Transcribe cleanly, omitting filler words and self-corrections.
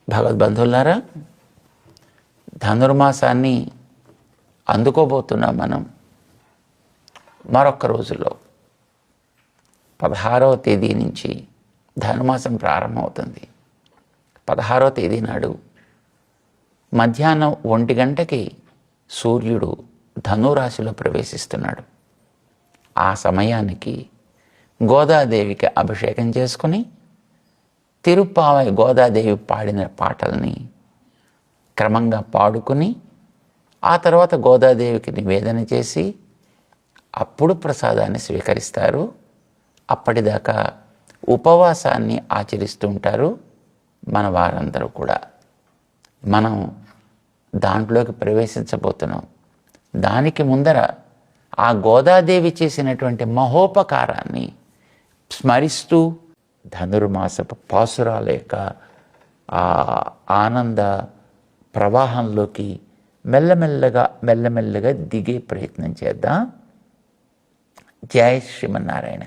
భగవద్బంధువులారా, ధనుర్మాసాన్ని అందుకోబోతున్నాం మనం. మరొక్క రోజుల్లో 16వ తేదీ నుంచి ధనుర్మాసం ప్రారంభమవుతుంది. 16వ తేదీ నాడు మధ్యాహ్నం 1 గంటకి సూర్యుడు ధనురాశిలో ప్రవేశిస్తున్నాడు. ఆ సమయానికి గోదాదేవికి అభిషేకం చేసుకుని తిరుప్పావై గోదాదేవి పాడిన పాటల్ని క్రమంగా పాడుకుని ఆ తర్వాత గోదాదేవికి నివేదన చేసి అప్పుడు ప్రసాదాన్ని స్వీకరిస్తారు. అప్పటిదాకా ఉపవాసాన్ని ఆచరిస్తూ ఉంటారు మన వారందరూ కూడా. మనం దాంట్లోకి ప్రవేశించబోతున్నాం. దానికి ముందర ఆ గోదాదేవి చేసినటువంటి మహోపకారాన్ని స్మరిస్తూ ధనుర్మాసపు పాసురాల యొక్క ఆ ఆనంద ప్రవాహంలోకి మెల్లమెల్లగా దిగే ప్రయత్నం చేద్దాం. జై శ్రీమన్నారాయణ.